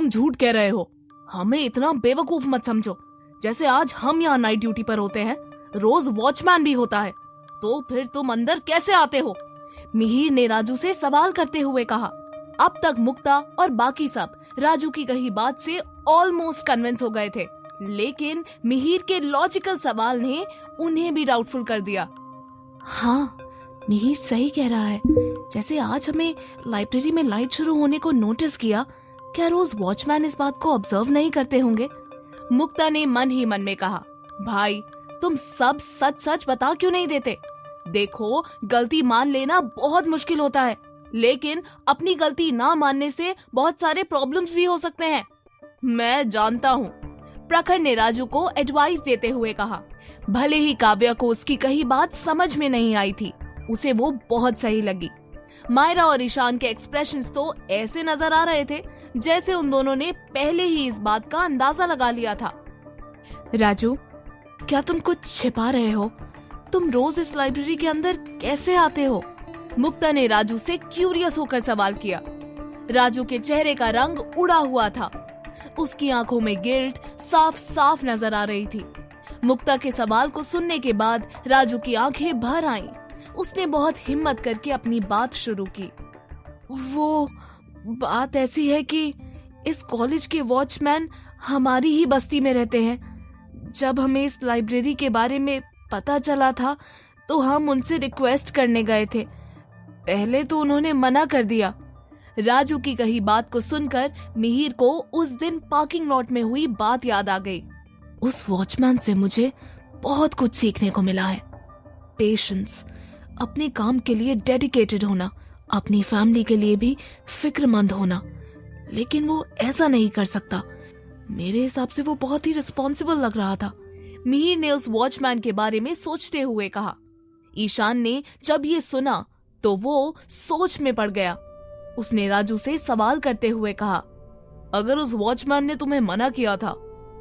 तुम झूठ कह रहे हो। हमें इतना बेवकूफ मत समझो। जैसे आज हम यहाँ नाइट ड्यूटी पर होते हैं, रोज वॉचमैन भी होता है, तो फिर तुम अंदर कैसे आते हो? मिहिर ने राजू से सवाल करते हुए कहा। अब तक मुक्ता और बाकी सब राजू की कही बात से ऑलमोस्ट कन्विंस हो गए थे, लेकिन मिहिर के लॉजिकल सवाल ने उन्हें भी डाउटफुल कर दिया। हाँ, मिहिर सही कह रहा है। जैसे आज हमें लाइब्रेरी में लाइट शुरू होने को नोटिस किया, क्या रोज वॉचमैन इस बात को ऑब्जर्व नहीं करते होंगे? मुक्ता ने मन ही मन में कहा, भाई तुम सब सच सच बता क्यों नहीं देते? देखो, गलती मान लेना बहुत मुश्किल होता है, लेकिन अपनी गलती ना मानने से बहुत सारे प्रॉब्लम्स भी हो सकते हैं। मैं जानता हूँ, प्रखर ने राजू को एडवाइस देते हुए कहा। भले ही काव्या को उसकी कही बात समझ में नहीं आई थी, उसे वो बहुत सही लगी। मायरा और ईशान के एक्सप्रेशंस तो ऐसे नजर आ रहे थे जैसे उन दोनों ने पहले ही इस बात का अंदाजा लगा लिया था। राजू, क्या तुम कुछ छिपा रहे हो? तुम रोज इस लाइब्रेरी के अंदर कैसे आते हो? मुक्ता ने राजू से क्यूरियस होकर सवाल किया। राजू के चेहरे का रंग उड़ा हुआ था, उसकी आंखों में गिल्ट साफ साफ नजर आ रही थी। मुक्ता के सवाल को सुनने के बाद राजू की आंखें भर आईं। उसने बहुत हिम्मत करके अपनी बात शुरू की। वो बात ऐसी है कि इस कॉलेज के वॉचमैन हमारी ही बस्ती में रहते हैं। जब हमें इस लाइब्रेरी के बारे में पता चला था तो हम उनसे रिक्वेस्ट करने गए थे। पहले तो उन्होंने मना कर दिया। राजू की कही बात को सुनकर मिहिर को उस दिन पार्किंग लॉट में हुई बात याद आ गई। उस वॉचमैन से मुझे बहुत कुछ सीखने को मिला है। पेशेंस, अपने काम के लिए डेडिकेटेड होना, अपनी फैमिली के लिए भी फिक्रमंद होना। लेकिन वो ऐसा नहीं कर सकता। मेरे हिसाब से वो बहुत ही रिस्पॉन्सिबल लग रहा था। मिहिर ने उस वॉचमैन के बारे में सोचते हुए कहा। ईशान ने जब ये सुना तो वो सोच में पड़ गया। उसने राजू से सवाल करते हुए कहा, अगर उस वॉचमैन ने तुम्हें मना किया था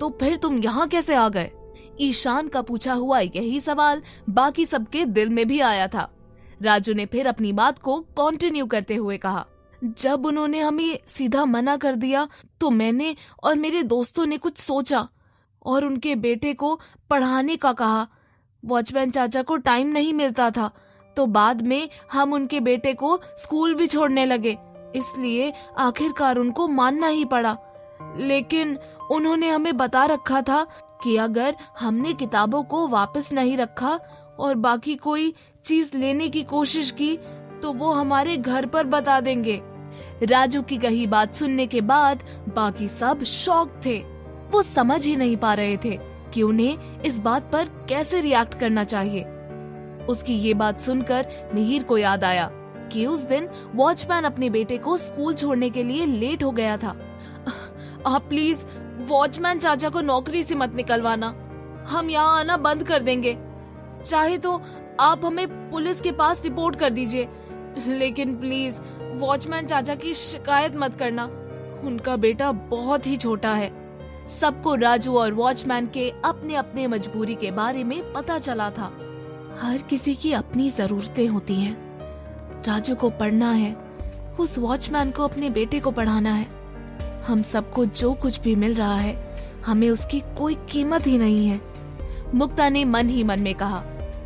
तो फिर तुम यहाँ कैसे आ गए? ईशान का पूछा हुआ यही सवाल बाकी सबके दिल में भी आया था। राजू ने फिर अपनी बात को कंटिन्यू करते हुए कहा, जब उन्होंने हमें सीधा मना कर दिया तो मैंने और मेरे दोस्तों ने कुछ सोचा और उनके बेटे को पढ़ाने का कहा। वॉचमैन चाचा को टाइम नहीं मिलता था, तो बाद में हम उनके बेटे को स्कूल भी छोड़ने लगे, इसलिए आखिरकार उनको मानना ही पड़ा। लेकिन उन्होंने हमें बता रखा था कि अगर हमने किताबों को वापस नहीं रखा और बाकी कोई चीज लेने की कोशिश की तो वो हमारे घर पर बता देंगे। राजू की कही बात सुनने के बाद बाकी सब शॉक थे। वो समझ ही नहीं पा रहे थे कि उन्हें इस बात पर कैसे रिएक्ट करना चाहिए। उसकी ये बात सुनकर मिहिर को याद आया कि उस दिन वॉचमैन अपने बेटे को स्कूल छोड़ने के लिए लेट हो गया था। आप प्लीज वॉचमैन चाचा को नौकरी से मत निकलवाना, हम यहाँ आना बंद कर देंगे। चाहे तो आप हमें पुलिस के पास रिपोर्ट कर दीजिए, लेकिन प्लीज वॉचमैन चाचा की शिकायत मत करना, उनका बेटा बहुत ही छोटा है। सबको राजू और वॉचमैन के अपने अपने मजबूरी के बारे में पता चला था। हर किसी की अपनी जरूरतें होती हैं। राजू को पढ़ना है, उस वॉचमैन को अपने बेटे को पढ़ाना है। हम सबको जो कुछ भी मिल रहा है, हमें उसकी कोई कीमत ही नहीं है। मुक्ता ने मन ही मन में कहा।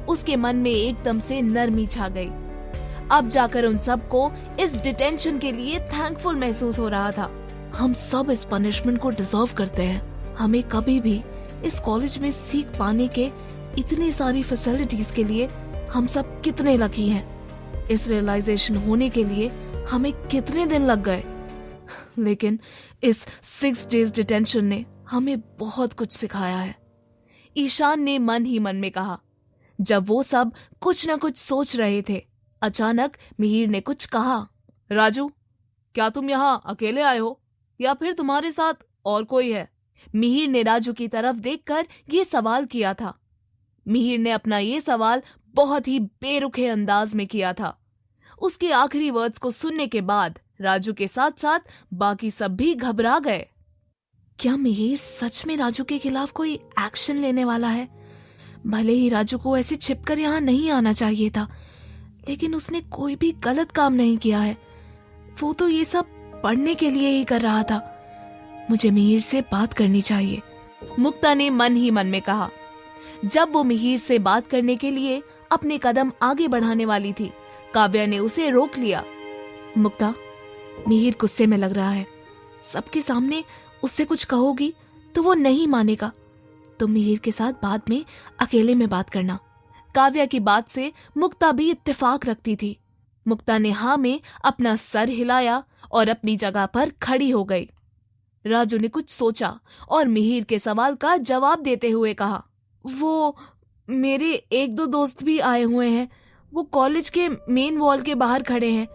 उसके मन में एकदम से नरमी छा गई। अब जाकर उन सबको इस डिटेंशन के लिए थैंकफुल महसूस हो रहा था। हम सब इस पनिशमेंट को डिजर्व करते हैं। हमें कभी भी इस कॉलेज में सीख पाने के इतनी सारी फैसिलिटीज के लिए हम सब कितने लकी हैं। इस रियलाइजेशन होने के लिए हमें कितने दिन लग गए, लेकिन इस 6 डेज डिटेंशन ने हमें बहुत कुछ सिखाया है। ईशान ने मन ही मन में कहा। जब वो सब कुछ न कुछ सोच रहे थे, अचानक मिहिर ने कुछ कहा। राजू, क्या तुम यहाँ अकेले आए हो या फिर तुम्हारे साथ और कोई है? मिहिर ने राजू की तरफ देखकर ये सवाल किया था। मिहिर ने अपना ये सवाल बहुत ही बेरुखे अंदाज में किया था। उसके आखिरी वर्ड्स को सुनने के बाद राजू के साथ साथ बाकी सब भी घबरा गए। क्या मिहिर सच में राजू के खिलाफ कोई एक्शन लेने वाला है? भले ही राजू को ऐसे छिपकर यहाँ नहीं आना चाहिए था, लेकिन उसने कोई भी गलत काम नहीं किया है। वो तो ये सब पढ़ने के लिए ही कर रहा था। मुझे मिहिर से बात करनी चाहिए, मुक्ता ने मन ही मन में कहा। जब वो मिहिर से बात करने के लिए अपने कदम आगे बढ़ाने वाली थी, काव्या ने उसे रोक लिया। मुक्ता, मिहिर गुस्से में लग रहा है, सबके सामने उससे कुछ कहोगी तो वो नहीं मानेगा। तुम मिहिर के साथ बाद में अकेले में बात करना। काव्या की बात से मुक्ता भी इत्तेफाक रखती थी। मुक्ता ने हाँ में अपना सर हिलाया और अपनी जगह पर खड़ी हो गई। राजू ने कुछ सोचा और मिहिर के सवाल का जवाब देते हुए कहा, वो मेरे एक दो दोस्त भी आए हुए हैं, वो कॉलेज के मेन वॉल के बाहर खड़े हैं।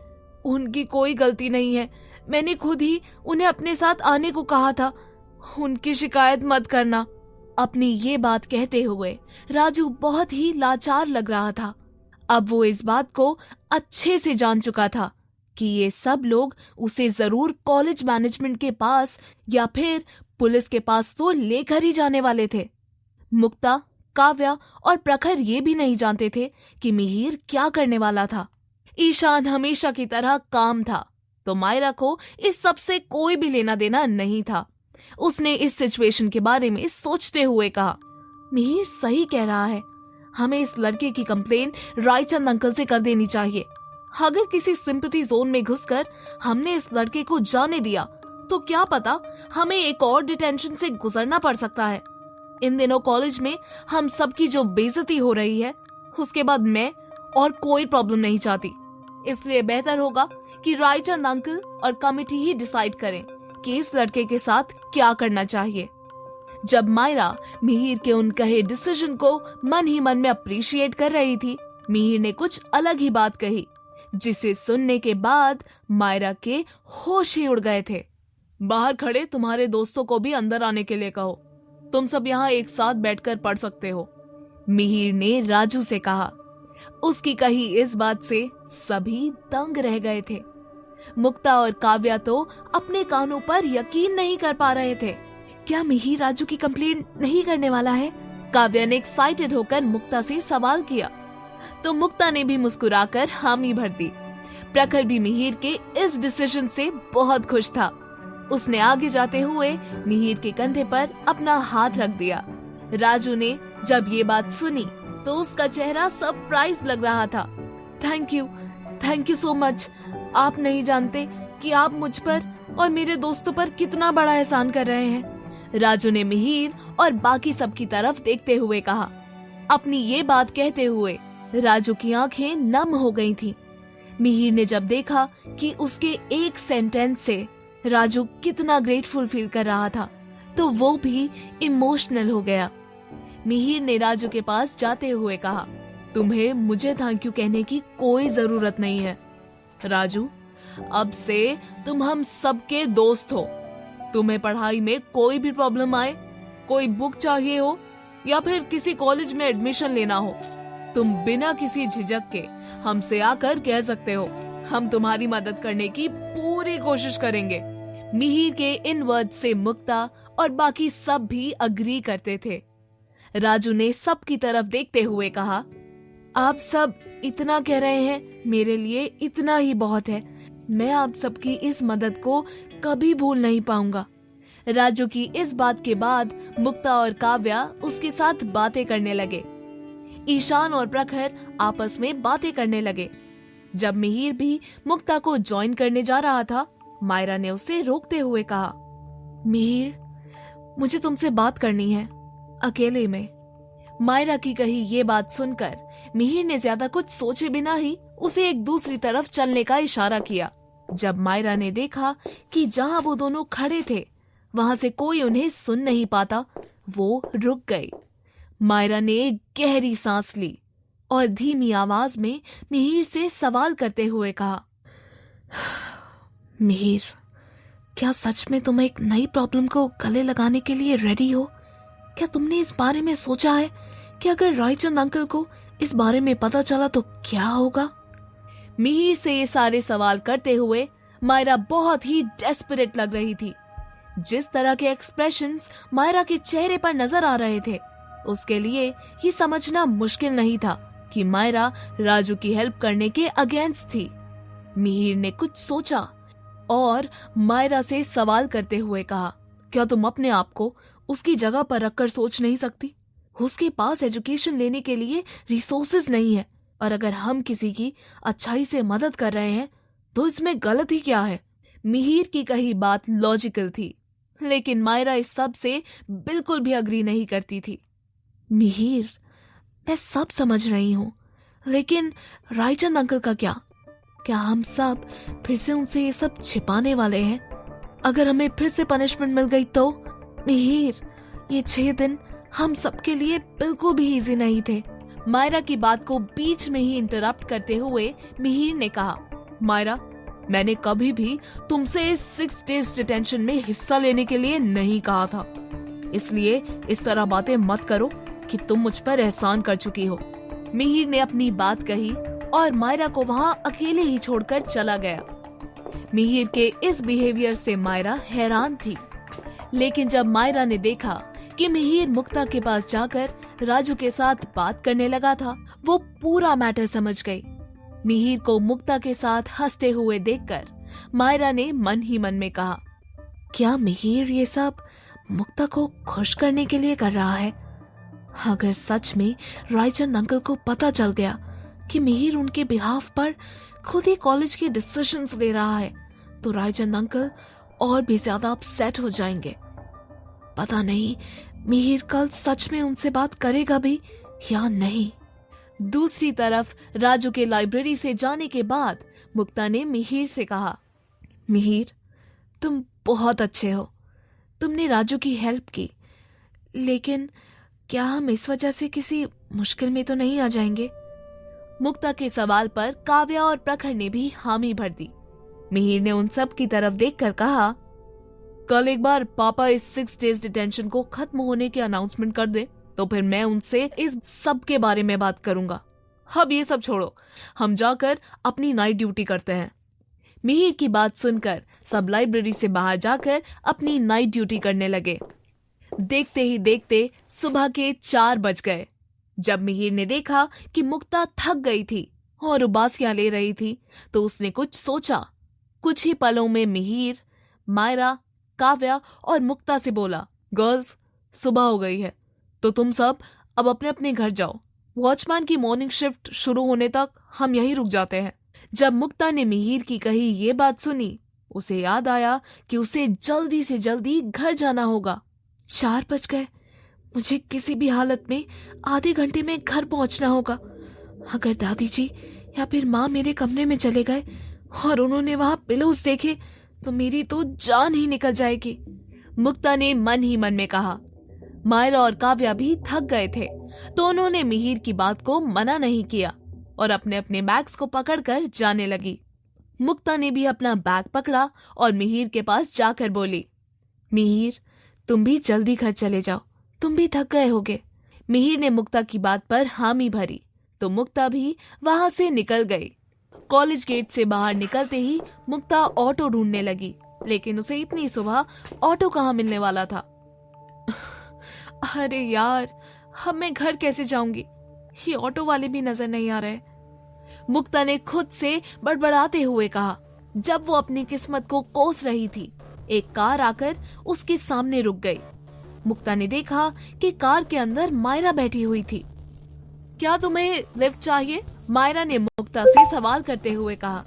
उनकी कोई गलती नहीं है, मैंने खुद ही उन्हें अपने साथ आने को कहा था, उनकी शिकायत मत करना। अपनी ये बात कहते हुए राजू बहुत ही लाचार लग रहा था। अब वो इस बात को अच्छे से जान चुका था कि ये सब लोग उसे जरूर कॉलेज मैनेजमेंट के पास या फिर पुलिस के पास तो लेकर ही जाने वाले थे। मुक्ता, काव्या और प्रखर ये भी नहीं जानते थे कि मिहिर क्या करने वाला था। ईशान हमेशा की तरह काम था, तो मायरा को इस सब से कोई भी लेना देना नहीं था। उसने इस सिचुएशन के बारे में सोचते हुए कहा, मिहिर सही कह रहा है, हमें इस लड़के की कंप्लेन रायचंद अंकल से कर देनी चाहिए। अगर किसी सिंपैथी जोन में घुसकर हमने इस लड़के को जाने दिया तो क्या पता हमें एक और डिटेंशन से गुजरना पड़ सकता है। इन दिनों कॉलेज में हम सबकी जो बेइज्जती हो रही है, उसके बाद मैं और कोई प्रॉब्लम नहीं चाहती। इसलिए बेहतर होगा कि रायचंद अंकल और कमिटी ही डिसाइड करें कि इस लड़के के साथ क्या करना चाहिए। जब मायरा मिहिर के उन कहे डिसीजन को मन ही मन में अप्रिशिएट कर रही थी, मिहिर ने कुछ अलग ही बात कही, जिसे सुनने के बाद मायरा के होश ही उड़ गए थे। बाहर खड़े तुम्हारे दोस्तों को भी अंदर आने के लिए कहो, तुम सब यहाँ एक साथ बैठकर पढ़ सकते हो, मिहिर ने राजू से कहा। उसकी कही इस बात से सभी दंग रह गए थे। मुक्ता और काव्या तो अपने कानों पर यकीन नहीं कर पा रहे थे। क्या मिहिर राजू की कंप्लेन नहीं करने वाला है? काव्या ने एक्साइटेड होकर मुक्ता से सवाल किया, तो मुक्ता ने भी मुस्कुराकर हामी भर दी। प्रखर भी मिहिर के इस डिसीजन से बहुत खुश था। उसने आगे जाते हुए मिहिर के कंधे पर अपना हाथ रख दिया। राजू ने जब ये बात सुनी तो उसका चेहरा सरप्राइज लग रहा था। Thank you so much. आप नहीं जानते कि आप मुझ पर और मेरे दोस्तों पर कितना बड़ा एहसान कर रहे हैं, राजू ने मिहिर और बाकी सबकी तरफ देखते हुए कहा। अपनी ये बात कहते हुए राजू की आंखें नम हो गई थीं। मिहिर ने जब देखा कि उसके एक सेंटेंस से राजू कितना ग्रेटफुल फील कर रहा था, तो वो भी इमोशनल हो गया। मिहिर ने राजू के पास जाते हुए कहा, तुम्हें मुझे थैंक यू कहने की कोई जरूरत नहीं है राजू, अब से तुम हम सबके दोस्त हो। तुम्हें पढ़ाई में कोई भी प्रॉब्लम आए, कोई बुक चाहिए हो या फिर किसी कॉलेज में एडमिशन लेना हो, तुम बिना किसी झिझक के हमसे आकर कह सकते हो। हम तुम्हारी मदद करने की पूरी कोशिश करेंगे। मिहिर के इन वर्ड से मुक्ता और बाकी सब भी अग्री करते थे। राजू ने सबकी तरफ देखते हुए कहा, आप सब इतना कह रहे हैं, मेरे लिए इतना ही बहुत है। मैं आप सबकी इस मदद को कभी भूल नहीं पाऊंगा। राजू की इस बात के बाद मुक्ता और काव्या उसके साथ बातें करने लगे। ईशान और प्रखर आपस में बातें करने लगे। जब मिहिर भी मुक्ता को ज्वाइन करने जा रहा था, मायरा ने उसे रोकते हुए कहा, मिहिर, मुझे तुमसे बात करनी है, अकेले में। मायरा की कही ये बात सुनकर मिहिर ने ज्यादा कुछ सोचे बिना ही उसे एक दूसरी तरफ चलने का इशारा किया। जब मायरा ने देखा कि जहां वो दोनों खड़े थे वहां से कोई उन्हें सुन नहीं पाता, वो रुक गई। मायरा ने एक गहरी सांस ली और धीमी आवाज में मिहिर से सवाल करते हुए कहा, मिहिर, क्या सच में तुम एक नई प्रॉब्लम को गले लगाने के लिए रेडी हो? क्या तुमने इस बारे में सोचा है कि अगर रायचंद अंकल को इस बारे में पता चला तो क्या होगा? मिहिर से ये सारे सवाल करते हुए मायरा बहुत ही डेस्परेट लग रही थी। जिस तरह के एक्सप्रेशंस मायरा के चेहरे पर नजर आ रहे थे, उसके लिए ये समझना मुश्किल नहीं था कि मायरा राजू की हेल्प करने के अगेंस्ट थी। मिहिर ने कुछ सोचा और मायरा से सवाल करते हुए कहा, क्या तुम अपने आप को उसकी जगह पर रखकर सोच नहीं सकती? उसके पास एजुकेशन लेने के लिए रिसोर्सेज नहीं है, और अगर हम किसी की अच्छाई से मदद कर रहे हैं तो इसमें गलत ही क्या है? मिहिर की कही बात लॉजिकल थी, लेकिन मायरा इस सब से बिल्कुल भी अग्री नहीं करती थी। मिहिर, मैं सब समझ रही हूँ, लेकिन रायचंद अंकल का क्या? क्या हम सब फिर से उनसे ये सब छिपाने वाले हैं? अगर हमें फिर से पनिशमेंट मिल गई तो? मिहिर, ये 6 दिन हम सबके लिए बिल्कुल भी इजी नहीं थे। मायरा की बात को बीच में ही इंटरप्ट करते हुए मिहिर ने कहा, मायरा, मैंने कभी भी तुमसे इस 6 डेज डिटेंशन में हिस्सा लेने के लिए नहीं कहा था, इसलिए इस तरह बातें मत करो कि तुम मुझ पर एहसान कर चुकी हो। मिहिर ने अपनी बात कही और मायरा को वहाँ अकेले ही छोड़कर चला गया। मिहिर के इस बिहेवियर से मायरा हैरान थी, लेकिन जब मायरा ने देखा कि मिहिर मुक्ता के पास जाकर राजू के साथ बात करने लगा था, वो पूरा मैटर समझ गई। मिहिर को मुक्ता के साथ हंसते हुए देखकर मायरा ने मन ही मन में कहा, क्या मिहिर ये सब मुक्ता को खुश करने के लिए कर रहा है? अगर सच में रायचंद अंकल को पता चल गया कि मिहिर उनके बिहाफ पर खुद ही कॉलेज के डिसीजंस ले रहा है, तो रायचंद अंकल और भी ज्यादा अपसेट हो जाएंगे। पता नहीं मिहिर कल सच में उनसे बात करेगा भी या नहीं। दूसरी तरफ राजू के लाइब्रेरी से जाने के बाद मुक्ता ने मिहिर से कहा, मिहिर, तुम बहुत अच्छे हो, तुमने राजू की हेल्प की, लेकिन क्या हम इस वजह से किसी मुश्किल में तो नहीं आ जाएंगे? मुक्ता के सवाल पर काव्या और प्रखर ने भी हामी भर दी। मिहिर ने उन सब की तरफ देखकर कहा, कल एक बार पापा इस 6 डेज डिटेंशन को खत्म होने की अनाउंसमेंट कर दे, तो फिर मैं उनसे इस सब के बारे में बात करूंगा। अब ये सब छोड़ो, हम जाकर अपनी नाइट ड्यूटी करते हैं। मिहिर की बात सुनकर सब लाइब्रेरी से बाहर जाकर अपनी नाइट ड्यूटी करने लगे। देखते ही देखते सुबह के 4 बज गए। जब मिहिर ने देखा कि मुक्ता थक गई थी और उबासियां ले रही थी, तो उसने कुछ सोचा। कुछ ही पलों में मिहिर, मायरा, काव्या और मुक्ता से बोला, गर्ल्स, सुबह हो गई है, तो तुम सब अब अपने अपने घर जाओ। वॉचमैन की मॉर्निंग शिफ्ट शुरू होने तक हम यहीं रुक जाते हैं। जब मुक्ता ने मिहिर की कही ये बात सुनी, उसे याद आया कि उसे जल्दी से जल्दी घर जाना होगा। 4 बज गए, मुझे किसी भी हालत में आधे घंटे में घर पहुंचना होगा। अगर दादी जी या फिर माँ मेरे कमरे में चले गए और उन्होंने वहां पिलोज देखे तो मेरी तो जान ही निकल जाएगी। मुक्ता ने मन ही मन में कहा। मायरा और काव्या भी थक गए थे, तो उन्होंने मिहिर की बात को मना नहीं किया और अपने अपने बैग्स को पकड़कर जाने लगी। मुक्ता ने भी अपना बैग पकड़ा और मिहिर के पास जाकर बोली, मिहिर, तुम भी जल्दी घर चले जाओ, तुम भी थक गए होगे। मिहिर ने मुक्ता की बात पर हामी भरी, तो मुक्ता भी वहां से निकल गई। कॉलेज गेट से बाहर निकलते ही मुक्ता ऑटो ढूंढने लगी, लेकिन उसे इतनी सुबह ऑटो कहाँ मिलने वाला था। अरे यार, अब मैं घर कैसे जाऊंगी? ये ऑटो वाले भी नजर नहीं आ रहे। मुक्ता ने खुद से बड़बड़ाते हुए कहा। जब वो अपनी किस्मत को कोस रही थी, एक कार आकर उसके सामने रुक गई। मुक्ता ने देखा कि कार के अंदर मायरा बैठी हुई थी। क्या तुम्हें लिफ्ट चाहिए? मायरा ने मुक्ता से सवाल करते हुए कहा।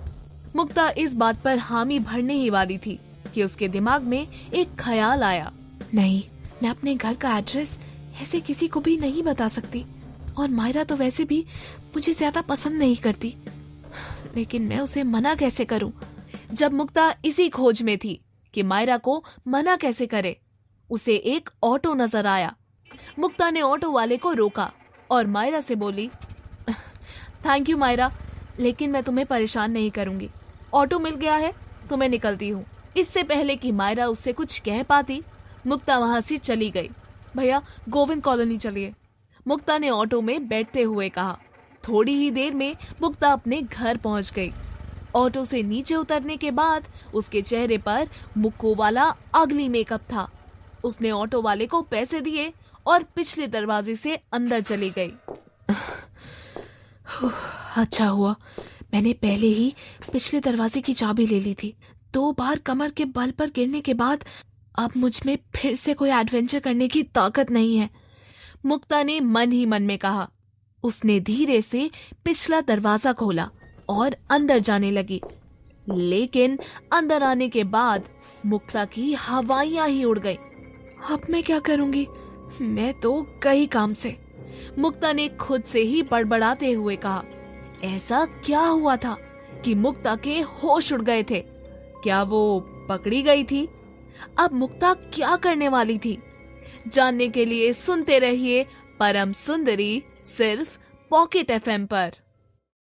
मुक्ता इस बात पर हामी भरने ही वाली थी कि उसके दिमाग में एक ख्याल आया। नहीं, मैं अपने घर का एड्रेस ऐसे किसी को भी नहीं बता सकती, और मायरा तो वैसे भी मुझे ज्यादा पसंद नहीं करती, लेकिन मैं उसे मना कैसे करूं? जब मुक्ता इसी खोज में थी कि मायरा को मना कैसे करे, उसे एक ऑटो नजर आया। मुक्ता ने ऑटो वाले को रोका और मायरा से बोली, थैंक यू मायरा, लेकिन मैं तुम्हें परेशान नहीं करूंगी। ऑटो मिल गया है तो मैं निकलती हूँ। इससे पहले कि मायरा उससे कुछ कह पाती, मुक्ता वहां से चली गई। भैया, गोविंद कॉलोनी चलिए, मुक्ता ने ऑटो में बैठते हुए कहा। थोड़ी ही देर में मुक्ता अपने घर पहुंच गई। ऑटो से नीचे उतरने के बाद उसके चेहरे पर मुक्को वाला अगली मेकअप था। उसने ऑटो वाले को पैसे दिए और पिछले दरवाजे से अंदर चली गई। अच्छा हुआ मैंने पहले ही पिछले दरवाजे की चाबी ले ली थी। 2 बार कमर के बल पर गिरने के बाद अब मुझ में फिर से कोई एडवेंचर करने की ताकत नहीं है, मुक्ता ने मन ही मन में कहा। उसने धीरे से पिछला दरवाजा खोला और अंदर जाने लगी, लेकिन अंदर आने के बाद मुक्ता की हवाइयां ही उड़ गई। अब मैं क्या करूंगी, मैं तो गई काम से, मुक्ता ने खुद से ही बड़बड़ाते हुए कहा। ऐसा क्या हुआ था कि मुक्ता के होश उड़ गए थे? क्या वो पकड़ी गई थी? अब मुक्ता क्या करने वाली थी? जानने के लिए सुनते रहिए परम सुंदरी, सिर्फ पॉकेट एफएम पर।